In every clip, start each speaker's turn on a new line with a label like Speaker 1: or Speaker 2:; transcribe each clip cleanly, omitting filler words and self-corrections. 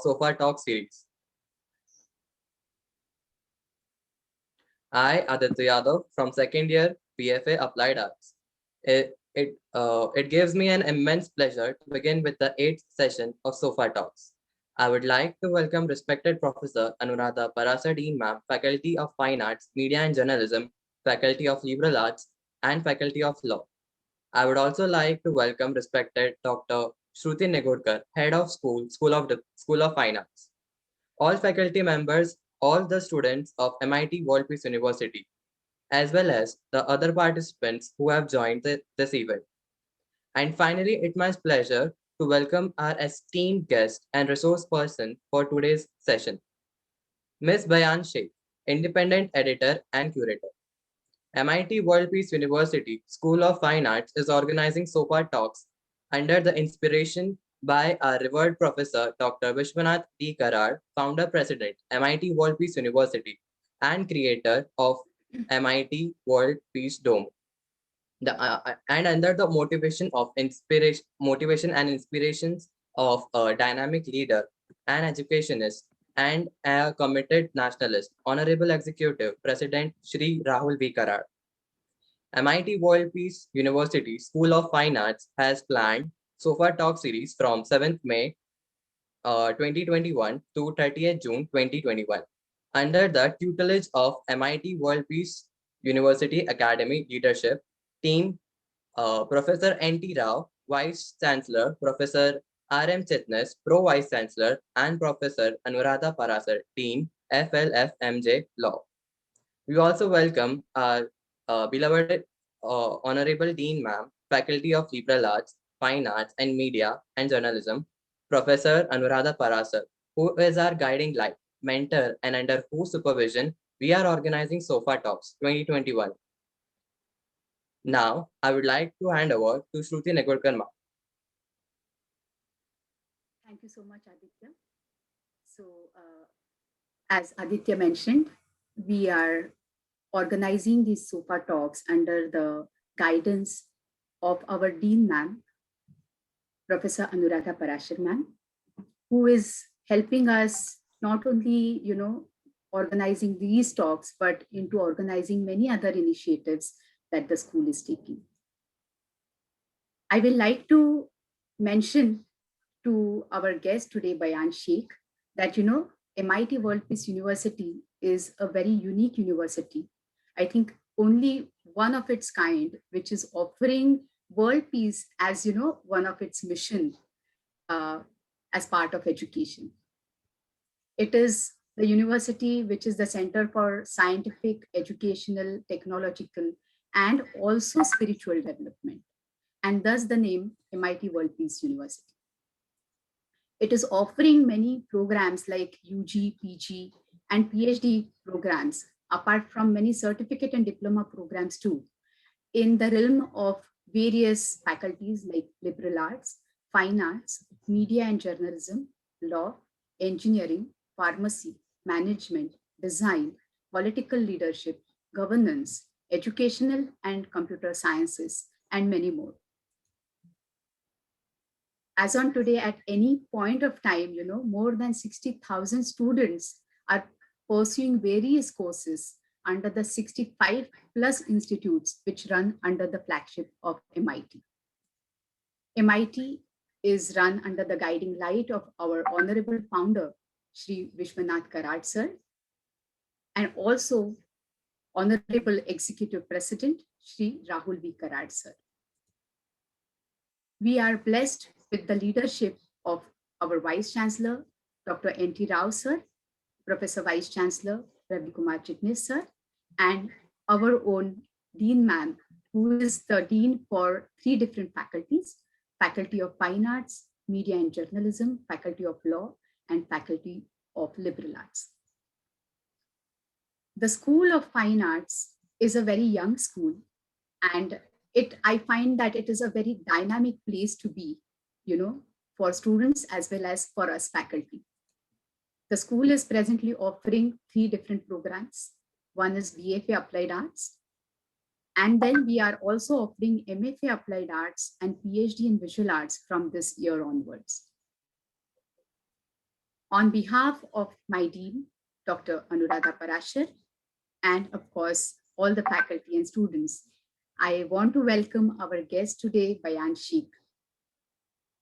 Speaker 1: SoFA Talk series. I, Aditya Yadav, from second year BFA Applied Arts. It gives me an immense pleasure to begin with the 8th session of SoFA Talks. I would like to welcome respected Professor Anuradha Parasar Dean Ma'am, Faculty of Fine Arts, Media and Journalism, Faculty of Liberal Arts, and Faculty of Law. I would also like to welcome respected Dr. Shruti Negurkar, Head of School of Fine Arts, all faculty members, all the students of MIT World Peace University, as well as the other participants who have joined this event. And finally, it's my pleasure to welcome our esteemed guest and resource person for today's session, Ms. Bayan Shaikh, Independent Editor and Curator. MIT World Peace University School of Fine Arts is organizing SOPA Talks under the inspiration by our revered professor, Dr. Vishwanath D. Karar, founder president, MIT World Peace University, and creator of MIT World Peace Dome. And under the motivation and inspirations of a dynamic leader, an educationist, and a committed nationalist, Honorable Executive President Shri Rahul V. Karar. MIT World Peace University School of Fine Arts has planned SOFA Talk series from 7th May 2021 to 30th June 2021 under the tutelage of MIT World Peace University Academy Leadership Team, Professor N.T. Rao, Vice Chancellor, Professor R.M. Chitnis, Pro Vice Chancellor, and Professor Anuradha Parasar, Dean, FLFMJ Law. We also welcome our beloved Honorable Dean Ma'am, Faculty of Liberal Arts, Fine Arts and Media and Journalism, Professor Anuradha Parasar, who is our guiding light, mentor, and under whose supervision we are organizing SOFA Talks 2021. Now, I would like to hand over to Shruti Negurkar Ma'am.
Speaker 2: Thank you so much, Aditya. So, as Aditya mentioned, we are organizing these SOFA Talks under the guidance of our Dean Ma'am, Professor Anuradha Parasar Ma'am, who is helping us not only, organizing these talks, but into organizing many other initiatives that the school is taking. I will like to mention to our guest today, Bayan Shaikh, that, MIT World Peace University is a very unique university. I think only one of its kind, which is offering world peace as, one of its mission as part of education. It is the university which is the center for scientific, educational, technological, and also spiritual development, and thus the name MIT World Peace University. It is offering many programs like UG, PG, and PhD programs, apart from many certificate and diploma programs too, in the realm of various faculties like liberal arts, fine arts, media and journalism, law, engineering, pharmacy, management, design, political leadership, governance, educational and computer sciences, and many more. As on today, at any point of time, more than 60,000 students are pursuing various courses under the 65 plus institutes which run under the flagship of MIT. MIT is run under the guiding light of our honorable founder, Shri Vishwanath Karar sir, and also honorable executive president, Shri Rahul V. Karar sir. We are blessed with the leadership of our Vice Chancellor, Dr. N.T. Rao sir, Professor Vice Chancellor Ravi Kumar Chitnis sir, and our own Dean Ma'am, who is the Dean for 3 different faculties, Faculty of Fine Arts, Media and Journalism, Faculty of Law, and Faculty of Liberal Arts. The School of Fine Arts is a very young school, and I find that it is a very dynamic place to be, for students as well as for us faculty. The school is presently offering 3 different programs. One is BFA Applied Arts. And then we are also offering MFA Applied Arts and PhD in Visual Arts from this year onwards. On behalf of my dean, Dr. Anuradha Parashar, and of course, all the faculty and students, I want to welcome our guest today, Bayan Sheikh.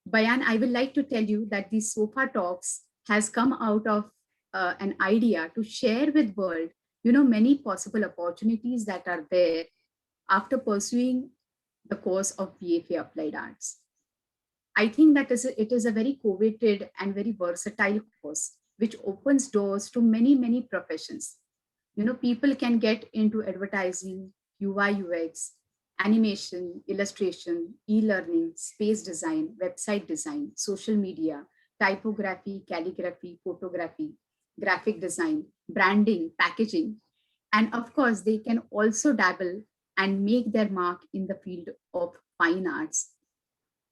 Speaker 2: Bayan, I would like to tell you that these SoFA talks has come out of an idea to share with world, many possible opportunities that are there after pursuing the course of BFA Applied Arts. I think that it is a very coveted and very versatile course, which opens doors to many, many professions. People can get into advertising, UI, UX, animation, illustration, e-learning, space design, website design, social media, typography, calligraphy, photography, graphic design, branding, packaging. And of course, they can also dabble and make their mark in the field of fine arts,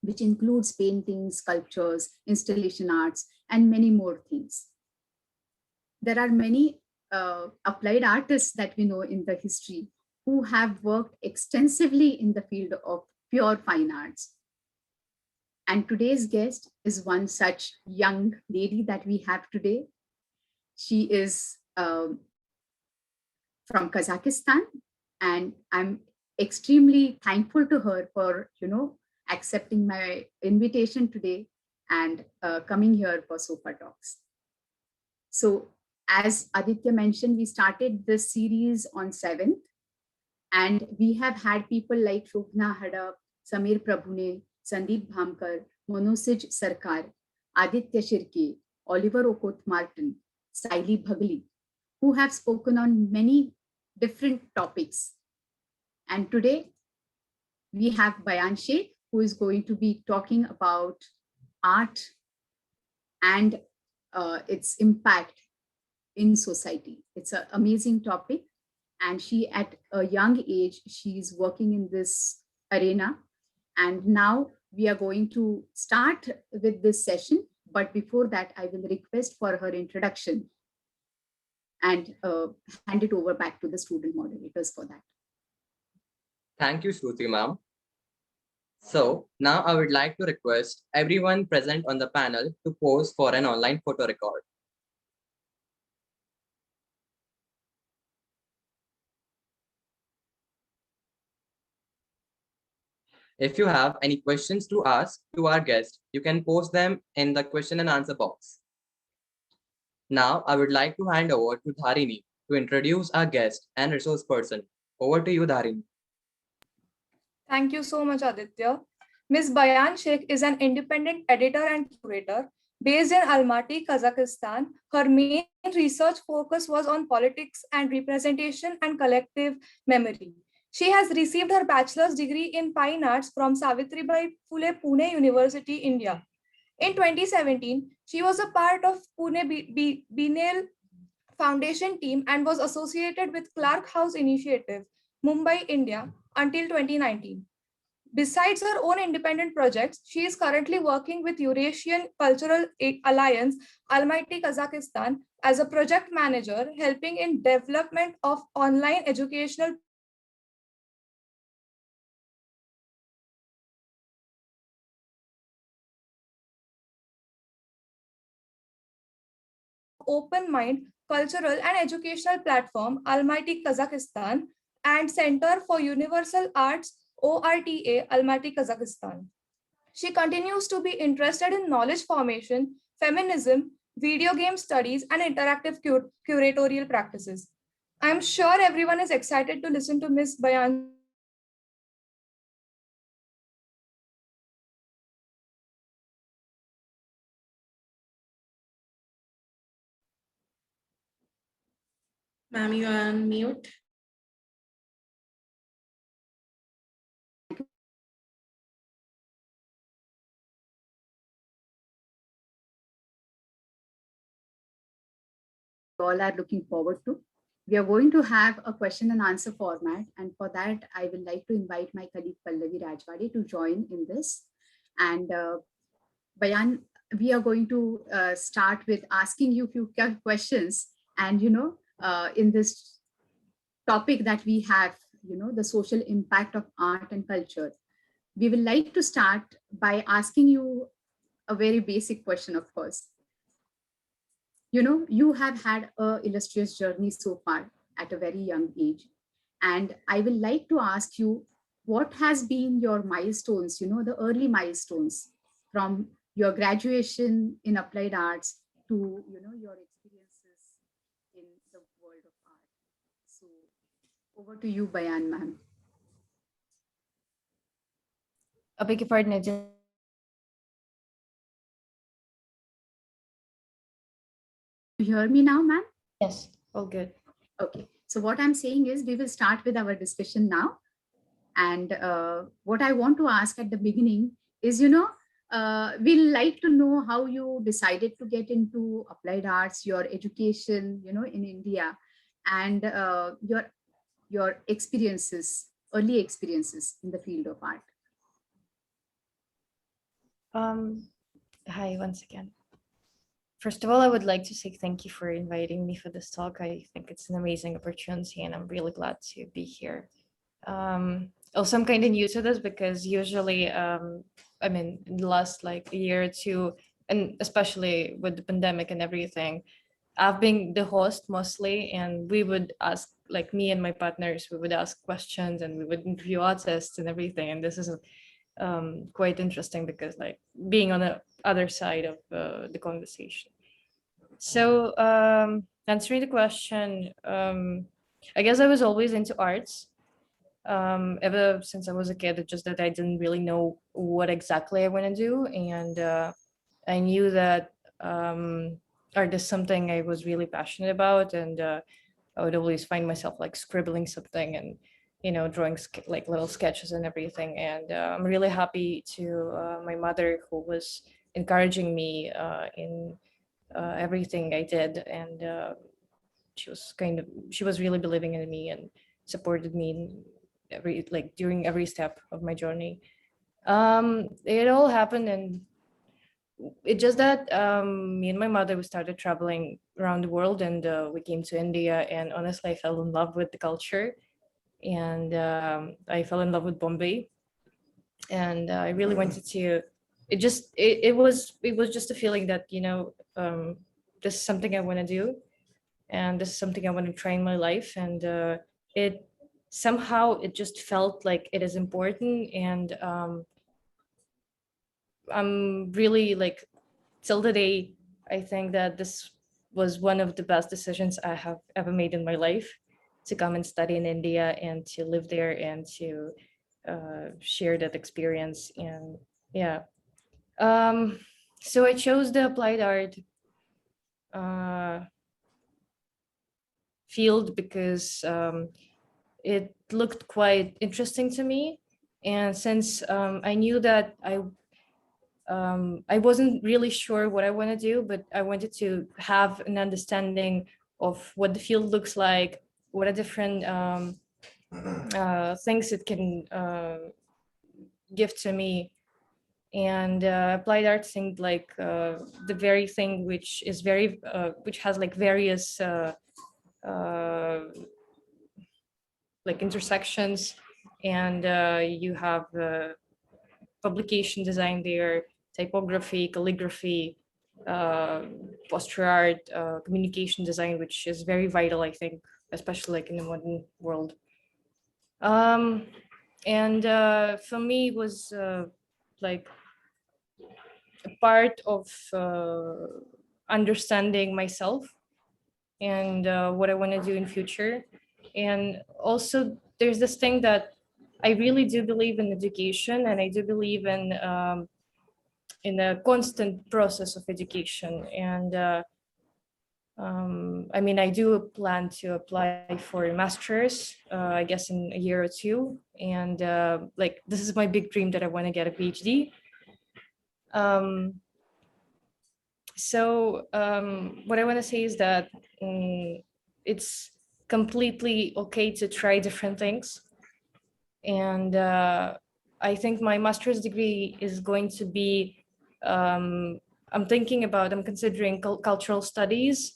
Speaker 2: which includes paintings, sculptures, installation arts, and many more things. There are many applied artists that we know in the history who have worked extensively in the field of pure fine arts. And today's guest is one such young lady that we have today. She is from Kazakhstan, and I'm extremely thankful to her for accepting my invitation today and coming here for SoFA Talks. So, as Aditya mentioned, we started this series on 7th, and we have had people like Shobhna Hadap, Samir Prabhune, Sandeep Bhamkar, Monosij Sarkar, Aditya Shirke, Oliver Okoth Martin, Saili Bhagli, who have spoken on many different topics. And today we have Bayan Sheikh, who is going to be talking about art and its impact in society. It's an amazing topic. And she, at a young age, she's working in this arena. And now we are going to start with this session. But before that, I will request for her introduction and hand it over back to the student moderators for that.
Speaker 1: Thank you, Shruti ma'am. So now I would like to request everyone present on the panel to pose for an online photo record. If you have any questions to ask to our guest, you can post them in the question and answer box. Now I would like to hand over to Dharini to introduce our guest and resource person. Over to you, Dharini.
Speaker 3: Thank you so much, Aditya. Ms. Bayan Sheikh is an independent editor and curator based in Almaty, Kazakhstan. Her main research focus was on politics and representation and collective memory. She has received her bachelor's degree in fine arts from Savitribai Phule Pune University, India. In 2017, she was a part of Pune Biennial Foundation team and was associated with Clark House Initiative, Mumbai, India, until 2019. Besides her own independent projects, she is currently working with Eurasian Cultural Alliance, Almaty, Kazakhstan, as a project manager, helping in development of online educational open mind, cultural and educational platform, Almaty, Kazakhstan, and Center for Universal Arts, ORTA, Almaty, Kazakhstan. She continues to be interested in knowledge formation, feminism, video game studies, and interactive curatorial practices. I'm sure everyone is excited to listen to Ms. Bayan.
Speaker 4: Ma'am, you are on mute.
Speaker 2: All are looking forward to. We are going to have a question and answer format. And for that, I would like to invite my colleague Pallavi Rajwade to join in this. And Bayan, we are going to start with asking you a few questions. And, in this topic that we have, the social impact of art and culture, we would like to start by asking you a very basic question, of course. You have had a illustrious journey so far at a very young age. And I will like to ask you, what has been your milestones, the early milestones from your graduation in applied arts to, your experiences in the world of art. So over to you, Bayan ma'am.
Speaker 5: I beg your pardon, I didn't.
Speaker 2: You hear me now, ma'am?
Speaker 5: Yes, all good.
Speaker 2: Okay. So what I'm saying is we will start with our discussion now. And what I want to ask at the beginning is, we'll like to know how you decided to get into applied arts, your education, in India, and your experiences, early experiences in the field of art.
Speaker 5: Hi, once again. First of all, I would like to say thank you for inviting me for this talk. I think it's an amazing opportunity, and I'm really glad to be here. Also, I'm kind of new to this because usually, I mean, in the last like a year or two, and especially with the pandemic and everything, I've been the host mostly, and we would ask, like me and my partners, we would ask questions and we would interview artists and everything. And this is quite interesting because like being on the other side of the conversation. So answering the question, I guess I was always into arts ever since I was a kid. It's just that I didn't really know what exactly I want to do, and I knew that art is something I was really passionate about, and I would always find myself like scribbling something and drawing like little sketches and everything. And I'm really happy to my mother, who was encouraging me in everything I did, and she was really believing in me and supported me in every like during every step of my journey. It all happened, and it's just that me and my mother, we started traveling around the world, and we came to India, and honestly I fell in love with the culture, and I fell in love with Bombay, and I really wanted to. It was just a feeling that this is something I want to do, and this is something I want to try in my life, and it somehow it just felt like it is important, and I'm really like till today, I think that this was one of the best decisions I have ever made in my life, to come and study in India and to live there and to share that experience. And yeah, so I chose the applied art uh, field because it looked quite interesting to me. And since I knew that I wasn't really sure what I want to do, but I wanted to have an understanding of what the field looks like, what are different things it can give to me. And applied art seemed like the very thing which has like various uh, like intersections, and you have publication design there, typography, calligraphy, uh, posture art, communication design, which is very vital, I think, especially like in the modern world. Um, and for me, it was like a part of understanding myself and what I want to do in future. And also, there's this thing that I really do believe in education, and I do believe in a constant process of education. And I mean, I do plan to apply for a master's, I guess in a year or two. And like, this is my big dream, that I want to get a PhD. Um, what I want to say is that it's completely okay to try different things. And I think my master's degree is going to be, I'm considering cultural studies,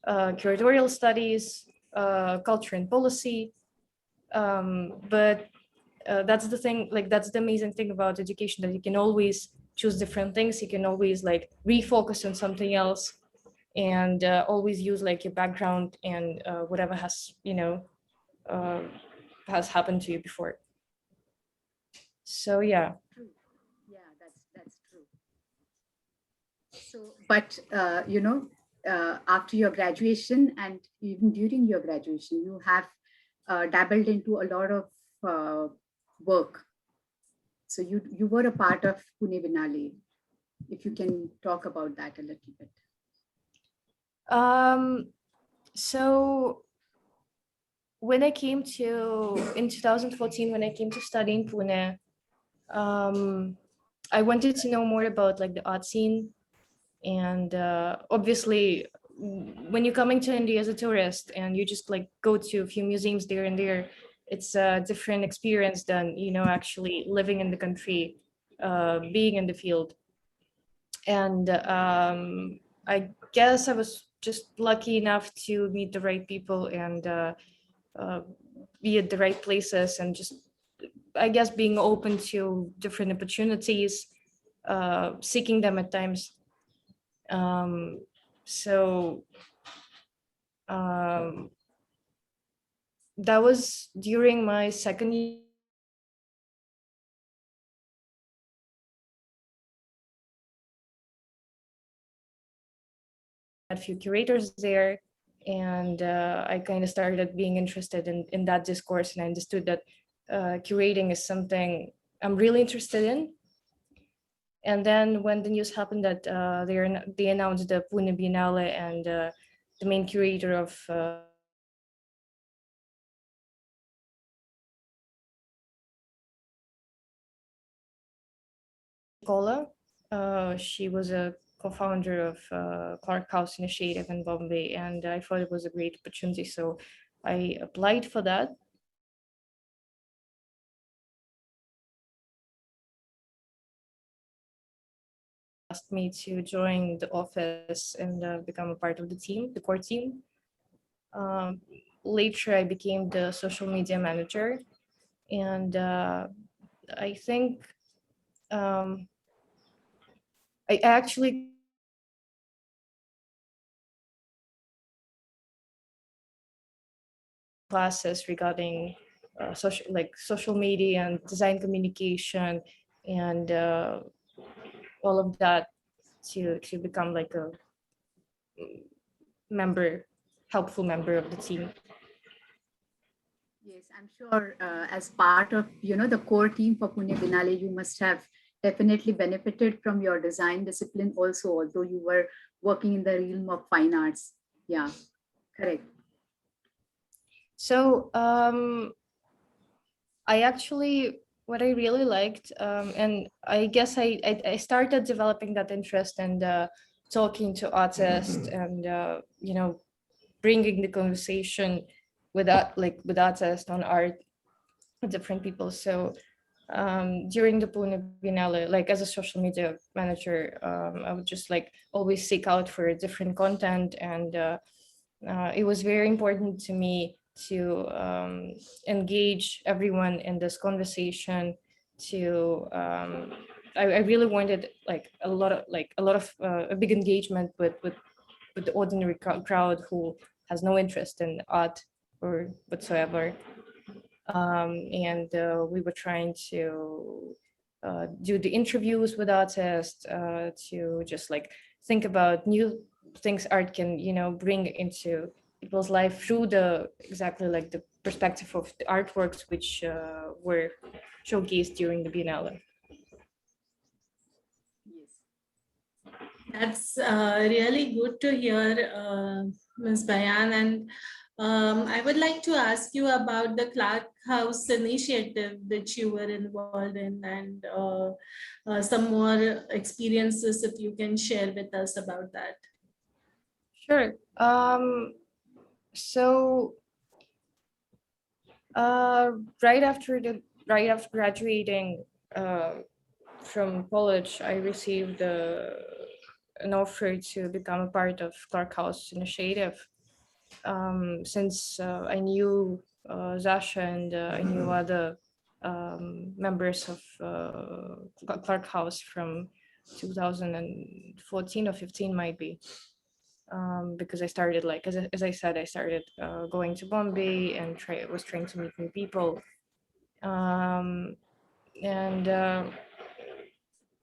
Speaker 5: curatorial studies, culture and policy. But that's the thing, like that's the amazing thing about education, that you can always choose different things. You can always like refocus on something else. and always use like your background and whatever has, uh, has happened to you before. So yeah.
Speaker 2: True. Yeah, that's true. So, but after your graduation and even during your graduation, you have dabbled into a lot of work. So you were a part of Pune Vinale. If you can talk about that a little bit.
Speaker 5: So when I came to in 2014, when I came to study in Pune, I wanted to know more about like the art scene, and obviously when you're coming to India as a tourist and you just like go to a few museums there and there, it's a different experience than actually living in the country, being in the field. And I guess I was just lucky enough to meet the right people and uh, be at the right places, and just, I guess, being open to different opportunities, seeking them at times. Um, so um, that was during my second year a few curators there, and I kind of started being interested in that discourse, and I understood that curating is something I'm really interested in. And then when the news happened that they announced the Pune Biennale, and the main curator of Kola, she was a co-founder of Clark House Initiative in Bombay, and I thought it was a great opportunity, so I applied for that. Asked me to join the office and become a part of the team, the core team. Um, Later, I became the social media manager, and I think I actually classes regarding social media and design communication and all of that to become like a member, helpful member of the team.
Speaker 2: Yes, I'm sure as part of the core team for Pune Biennale, you must have definitely benefited from your design discipline also, although you were working in the realm of fine arts. Yeah, correct.
Speaker 5: So I actually, what I really liked, and I guess I started developing that interest and talking to artists and bringing the conversation with that, like with artists on art, different people. So during the Pune Biennale, like as a social media manager, I would just like always seek out for different content, and it was very important to me to engage everyone in this conversation. To I really wanted like a lot of a big engagement with the ordinary crowd who has no interest in art or whatsoever. And we were trying to do the interviews with artists, to just like think about new things art can bring into people's life through the exactly like the perspective of the artworks which were showcased during the Biennale.
Speaker 2: Yes.
Speaker 4: That's really good to hear, Ms. Bayan. And I would like to ask you about the Clark House initiative that you were involved in, and some more experiences if you can share with us about that.
Speaker 5: Sure. So uh, right after graduating from college, I received an offer to become a part of Clark House Initiative. Since I knew Zasha and I knew other members of Clark House from 2014 or 15 might be. because I started, like, as I said, I started going to Bombay and was trying to meet new people. And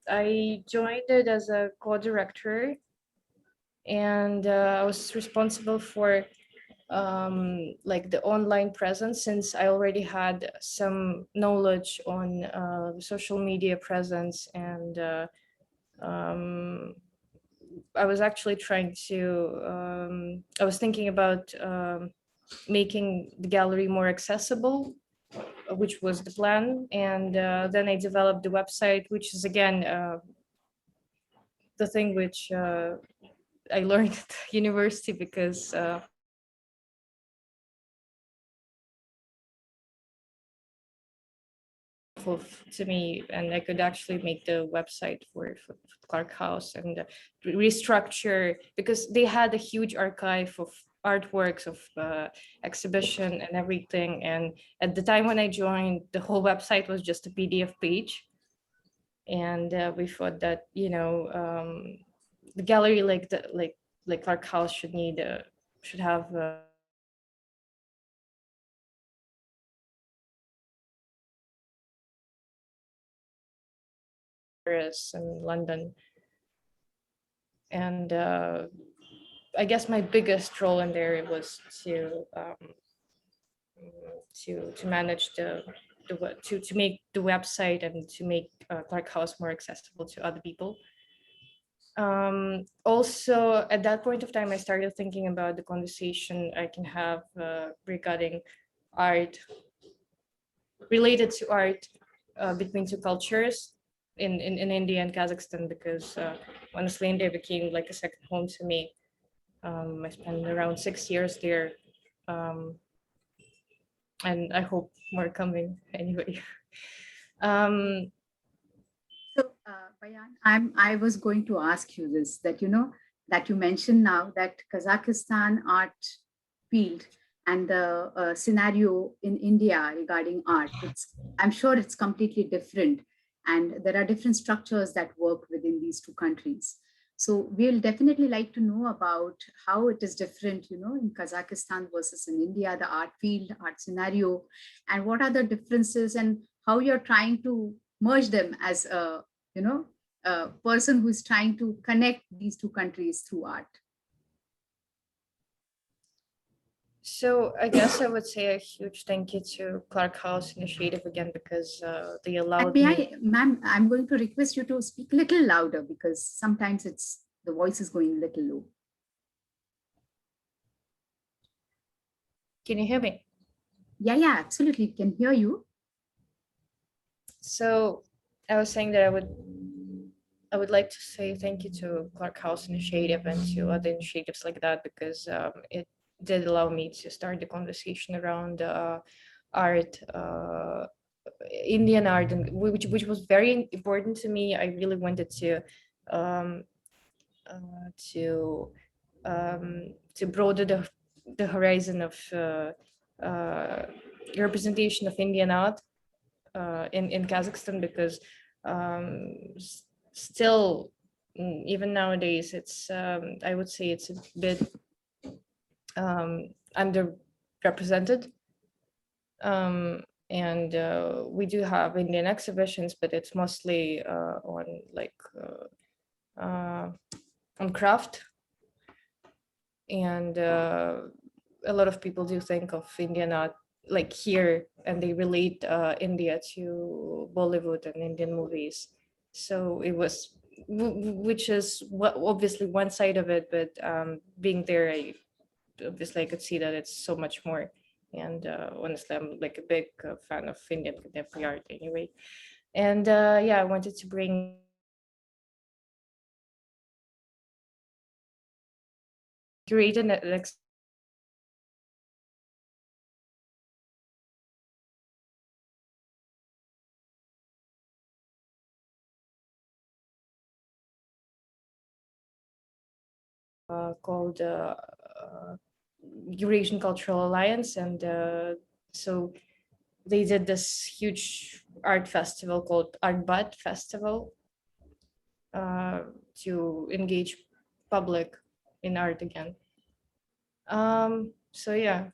Speaker 5: I joined it as a co-director, and I was responsible for like the online presence, since I already had some knowledge on social media presence. And I was actually I was thinking about making the gallery more accessible, which was the plan. And then I developed the website, which is again the thing which I learned at university, because to me, and I could actually make the website for Clark House and restructure, because they had a huge archive of artworks of exhibition and everything. And at the time when I joined, the whole website was just a PDF page. And we thought that, the gallery like Clark House should have Paris and London. And I guess my biggest role in there was to manage to make the website and to make Clark House more accessible to other people. Also, at that point of time, I started thinking about the conversation I can have regarding art, related to art between two cultures in India and Kazakhstan, because honestly, India became like a second home to me. I spent around 6 years there, and I hope more coming anyway. Um,
Speaker 2: So, Bayan, I was going to ask you this, that that you mentioned now that Kazakhstan art field and the scenario in India regarding art, I'm sure it's completely different, and there are different structures that work within these two countries. So we'll definitely like to know about how it is different, in Kazakhstan versus in India, the art field, art scenario, and what are the differences, and how you're trying to merge them as you know a person who's trying to connect these two countries through art.
Speaker 5: so I guess I would say a huge thank you to Clark House Initiative again, because they
Speaker 2: And
Speaker 5: allowed
Speaker 2: may
Speaker 5: me.
Speaker 2: I, ma'am, I'm going to request you to speak a little louder because sometimes the voice is going a little low.
Speaker 5: Can you hear me?
Speaker 2: Yeah, absolutely, can hear you.
Speaker 5: So I was saying that I would like to say thank you to Clark House Initiative and to other initiatives like that, because it did allow me to start the conversation around art, Indian art, and which was very important to me. I really wanted um, to broaden the horizon of uh, representation of Indian art in Kazakhstan, because still, even nowadays, it's I would say it's a bit underrepresented. And we do have Indian exhibitions, but it's mostly uh, on craft. And a lot of people do think of Indian art like here, and they relate India to Bollywood and Indian movies. So it was, which is obviously one side of it, but being there, obviously I could see that it's so much more. And honestly, I'm like a big fan of Indian contemporary art anyway. And yeah, I wanted to bring create an called Eurasian Cultural Alliance. And so they did this huge art festival called Art Bud Festival to engage public in art again. So yeah.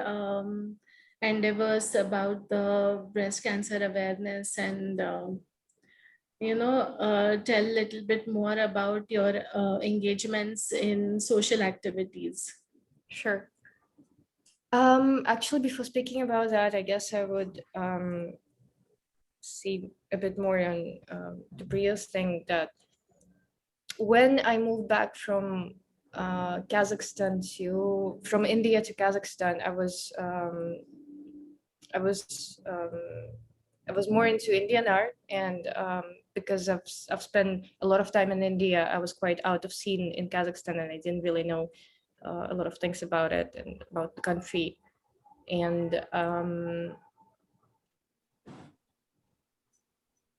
Speaker 4: um, endeavors about the breast cancer awareness and tell a little bit more about your engagements in social activities.
Speaker 5: Sure. Actually, before speaking about that, I guess I would see a bit more on the previous thing, that when I moved back from from India to Kazakhstan, I was I was more into Indian art, and because I've spent a lot of time in India, I was quite out of scene in Kazakhstan, and I didn't really know a lot of things about it and about the country. And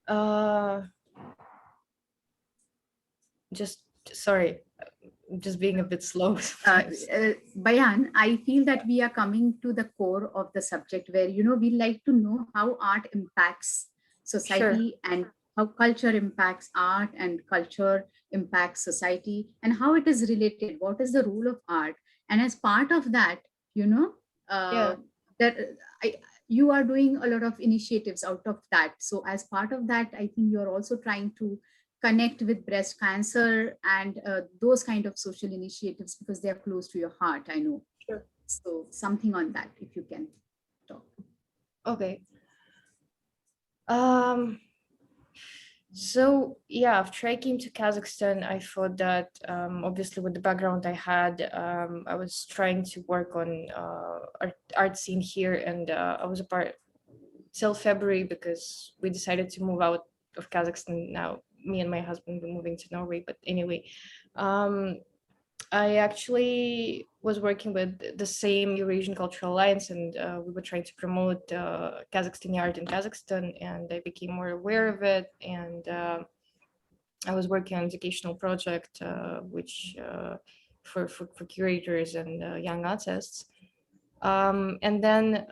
Speaker 5: uh, just sorry, I'm just being a bit slow sometimes.
Speaker 2: Bayan, I feel that we are coming to the core of the subject where, we like to know how art impacts
Speaker 5: Sure.
Speaker 2: society and how culture impacts art and culture impacts society and how it is related. What is the role of art? And as part of that, you know,
Speaker 5: Yeah.
Speaker 2: that I, you are doing a lot of initiatives out of that. So as part of that, I think you're also trying to connect with breast cancer and those kind of social initiatives because they are close to your heart, I know.
Speaker 5: Sure.
Speaker 2: So something on that, if you can talk.
Speaker 5: Okay. Um, so yeah, after I came to Kazakhstan, I thought that obviously with the background I had, I was trying to work on art scene here, and I was a part till February because we decided to move out of Kazakhstan now. Me and my husband were moving to Norway, but anyway, um, I actually was working with the same Eurasian Cultural Alliance, and we were trying to promote Kazakhstani art in Kazakhstan, and I became more aware of it. And I was working on an educational project, which for curators and young artists. And then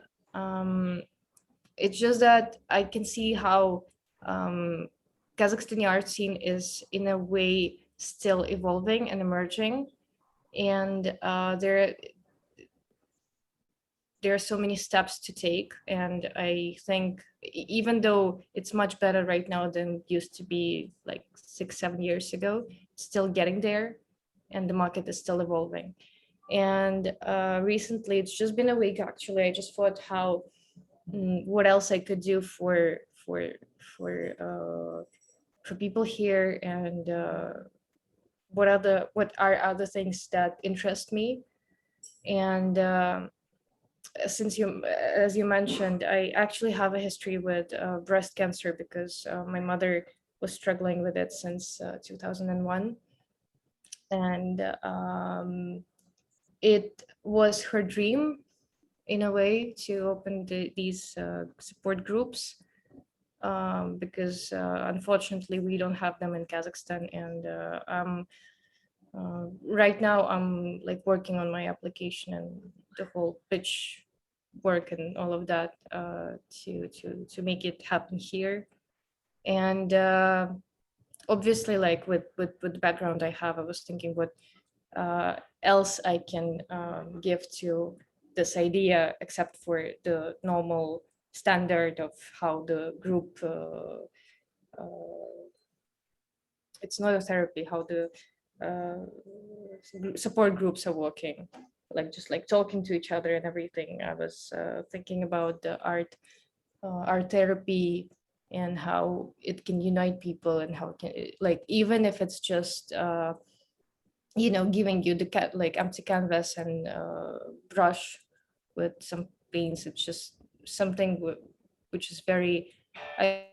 Speaker 5: it's just that I can see how Kazakhstani art scene is in a way still evolving and emerging, and there are so many steps to take, and I think even though it's much better right now than it used to be like 6-7 years ago, it's still getting there, and the market is still evolving. And recently, it's just been a week actually, I just thought how what else I could do for uh, for people here, and what are other things that interest me. And since as you mentioned, I actually have a history with breast cancer because my mother was struggling with it since 2001, and it was her dream in a way to open these support groups, because unfortunately we don't have them in Kazakhstan. And right now I'm like working on my application and the whole pitch work and all of that to make it happen here. And obviously, like with the background I have, I was thinking what else I can give to this idea except for the normal standard of how the group it's not a therapy, how the support groups are working, like just like talking to each other and everything. I was thinking about the art therapy and how it can unite people, and how it can, like, even if it's just giving you the like empty canvas and brush with some paints. It's just something which is very, I